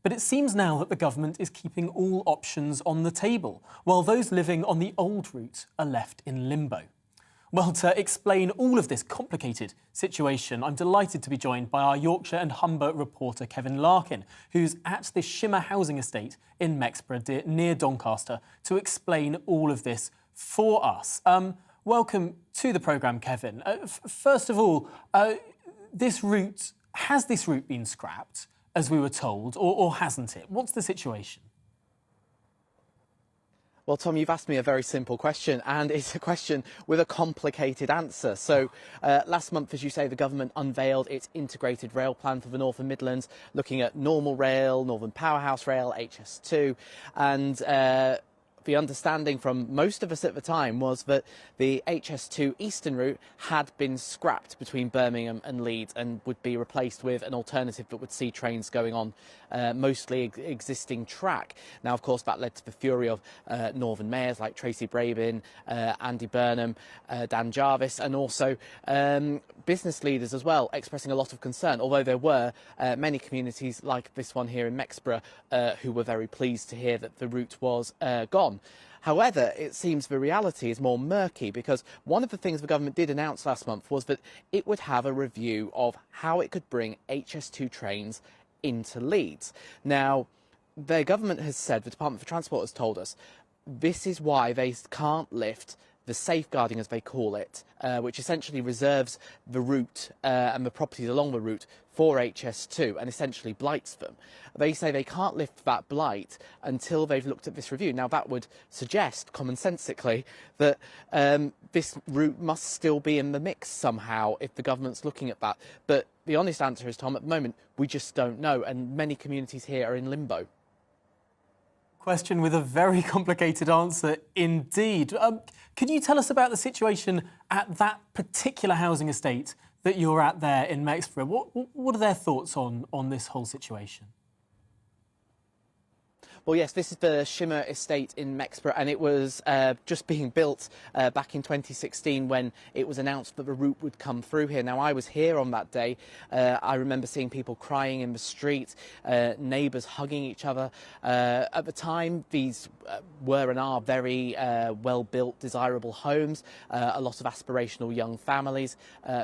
But it seems now that the government is keeping all options on the table, while those living on the old route are left in limbo. Well, to explain all of this complicated situation, I'm delighted to be joined by our Yorkshire and Humber reporter, Kevin Larkin, who's at the Shimmer housing estate in Mexborough, near Doncaster, to explain all of this for us. Welcome to the programme, Kevin. First of all, has this route been scrapped, as we were told, or hasn't it? What's the situation? Well, Tom, you've asked me a very simple question, and it's a question with a complicated answer. So last month, as you say, the government unveiled its integrated rail plan for the North and Midlands, looking at normal rail, Northern Powerhouse Rail, HS2, and the understanding from most of us at the time was that the HS2 Eastern route had been scrapped between Birmingham and Leeds and would be replaced with an alternative that would see trains going on mostly existing track. Now, of course, that led to the fury of Northern mayors like Tracy Brabin, Andy Burnham, Dan Jarvis, and also business leaders as well, expressing a lot of concern, although there were many communities like this one here in Mexborough who were very pleased to hear that the route was gone. However, it seems the reality is more murky, because one of the things the government did announce last month was that it would have a review of how it could bring HS2 trains into Leeds. Now, the government has said, the Department for Transport has told us, this is why they can't lift the safeguarding, as they call it, which essentially reserves the route and the properties along the route for HS2 and essentially blights them. They say they can't lift that blight until they've looked at this review. Now, that would suggest, commonsensically, that this route must still be in the mix somehow if the government's looking at that. But the honest answer is, Tom, at the moment, we just don't know, and many communities here are in limbo. Question with a very complicated answer indeed. Can you tell us about the situation at that particular housing estate that you're at there in Mexborough? What are their thoughts on this whole situation? Well, yes, this is the Shimmer estate in Mexborough, and it was just being built back in 2016 when it was announced that the route would come through here. Now, I was here on that day. I remember seeing people crying in the street, neighbours hugging each other. At the time, these were and are very well-built, desirable homes. A lot of aspirational young families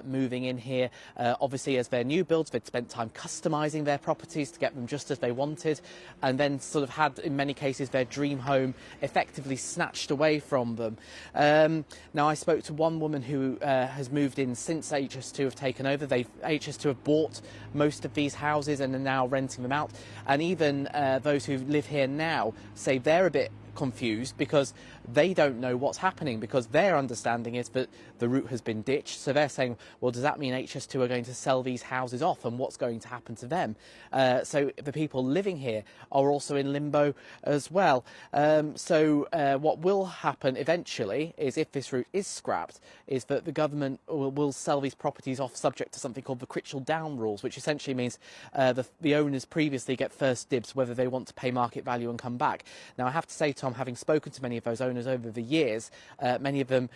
moving in here. Obviously, as they're new builds, they'd spent time customising their properties to get them just as they wanted, and then sort of had, in many cases, their dream home effectively snatched away from them. Now, I spoke to one woman who has moved in since HS2 have taken over. HS2 have bought most of these houses and are now renting them out. And even those who live here now say they're a bit confused because they don't know what's happening, because their understanding is that the route has been ditched. So they're saying, well, does that mean HS2 are going to sell these houses off, and what's going to happen to them? So the people living here are also in limbo as well. What will happen eventually is, if this route is scrapped, is that the government will sell these properties off subject to something called the Critchell Down rules, which essentially means the owners previously get first dibs whether they want to pay market value and come back. Now, I have to say, Tom, having spoken to many of those owners over the years, many of them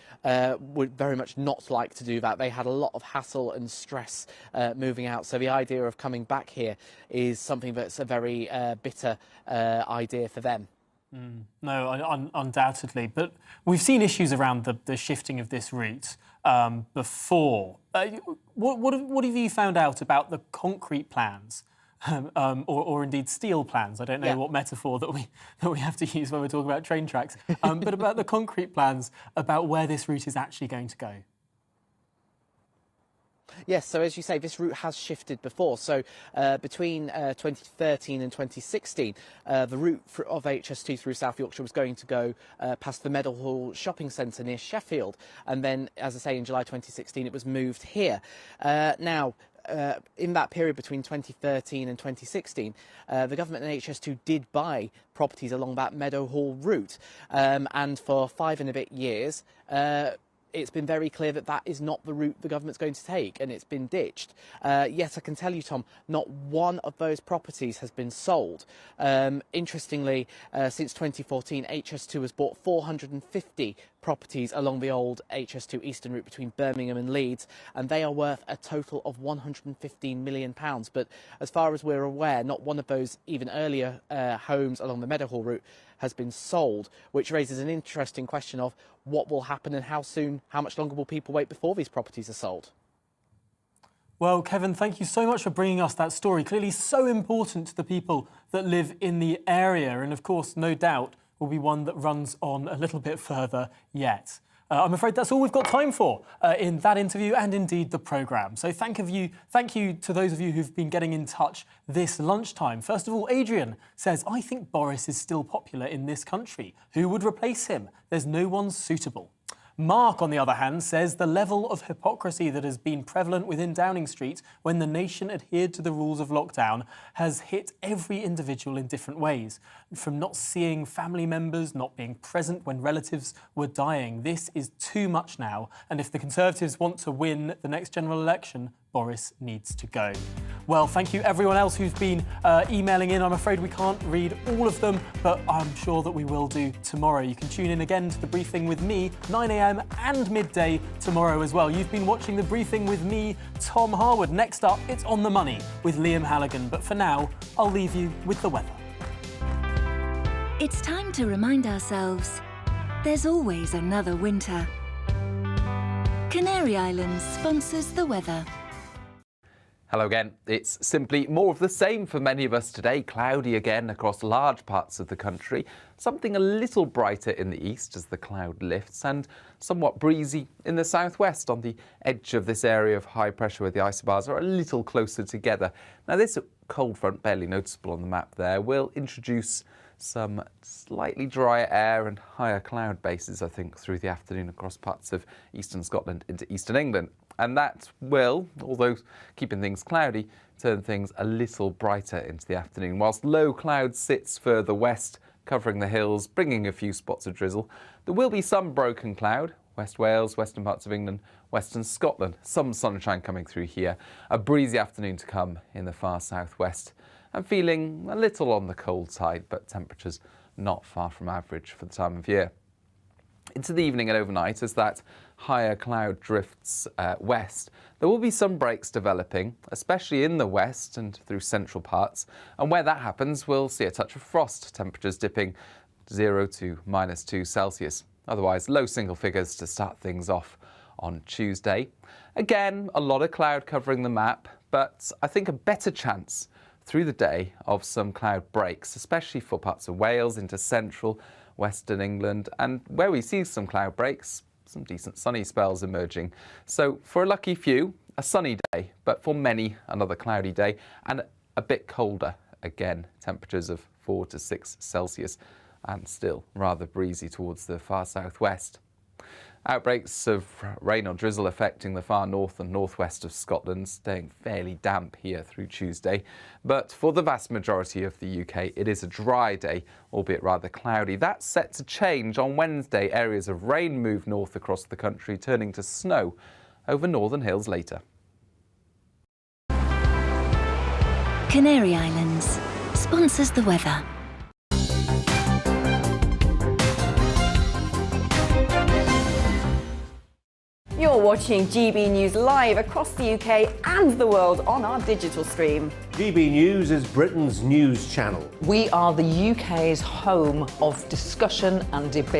would very much not like to do that. They had a lot of hassle and stress moving out. So the idea of coming back here is something that's a very bitter idea for them. No, undoubtedly. But we've seen issues around the shifting of this route before. What have you found out about the concrete plans? Or indeed steel plans. I don't know what metaphor that we have to use when we're talking about train tracks, but about the concrete plans about where this route is actually going to go. Yes, so as you say, this route has shifted before. So between 2013 and 2016, the route of HS2 through South Yorkshire was going to go past the Meadowhall shopping centre near Sheffield. And then, as I say, in July 2016, it was moved here. In that period between 2013 and 2016, the government and HS2 did buy properties along that Meadowhall route. And for 5 and a bit years, it's been very clear that that is not the route the government's going to take, and it's been ditched. Yet I can tell you, Tom, not one of those properties has been sold. Interestingly, since 2014, HS2 has bought 450 properties along the old HS2 Eastern route between Birmingham and Leeds, and they are worth a total of £115 million. But as far as we're aware, not one of those even earlier homes along the Meadowhall route has been sold, which raises an interesting question of what will happen and how much longer will people wait before these properties are sold? Well, Kevin, thank you so much for bringing us that story. Clearly so important to the people that live in the area, and of course, no doubt, will be one that runs on a little bit further yet. I'm afraid that's all we've got time for in that interview and indeed the programme. So thank you to those of you who've been getting in touch this lunchtime. First of all, Adrian says, I think Boris is still popular in this country. Who would replace him? There's no one suitable. Mark, on the other hand, says the level of hypocrisy that has been prevalent within Downing Street when the nation adhered to the rules of lockdown has hit every individual in different ways. From not seeing family members, not being present when relatives were dying. This is too much now, and if the Conservatives want to win the next general election, Boris needs to go. Well, thank you everyone else who's been emailing in. I'm afraid we can't read all of them, but I'm sure that we will do tomorrow. You can tune in again to The Briefing with me, 9 a.m. and midday tomorrow as well. You've been watching The Briefing with me, Tom Harwood. Next up, it's On the Money with Liam Halligan. But for now, I'll leave you with the weather. It's time to remind ourselves there's always another winter. Canary Islands sponsors the weather. Hello again. It's simply more of the same for many of us today. Cloudy again across large parts of the country. Something a little brighter in the east as the cloud lifts, and somewhat breezy in the southwest on the edge of this area of high pressure where the isobars are a little closer together. Now, this cold front, barely noticeable on the map there, will introduce some slightly drier air and higher cloud bases, I think, through the afternoon across parts of eastern Scotland into eastern England. And that will, although keeping things cloudy, turn things a little brighter into the afternoon, whilst low cloud sits further west, covering the hills, bringing a few spots of drizzle. There will be some broken cloud, West Wales, western parts of England, western Scotland. Some sunshine coming through here. A breezy afternoon to come in the far southwest. I'm feeling a little on the cold side, but temperatures not far from average for the time of year. Into the evening and overnight, as that higher cloud drifts west, there will be some breaks developing, especially in the west and through central parts. And where that happens, we'll see a touch of frost, temperatures dipping 0 to -2 Celsius. Otherwise, low single figures to start things off on Tuesday. Again, a lot of cloud covering the map, but I think a better chance through the day of some cloud breaks, especially for parts of Wales into central western England, and where we see some cloud breaks, some decent sunny spells emerging. So for a lucky few, a sunny day, but for many, another cloudy day, and a bit colder again, temperatures of 4 to 6 Celsius. and still rather breezy towards the far southwest. Outbreaks of rain or drizzle affecting the far north and northwest of Scotland, staying fairly damp here through Tuesday. But for the vast majority of the UK, it is a dry day, albeit rather cloudy. That's set to change on Wednesday. Areas of rain move north across the country, turning to snow over northern hills later. Canary Islands sponsors the weather. You're watching GB News live across the UK and the world on our digital stream. GB News is Britain's news channel. We are the UK's home of discussion and debate.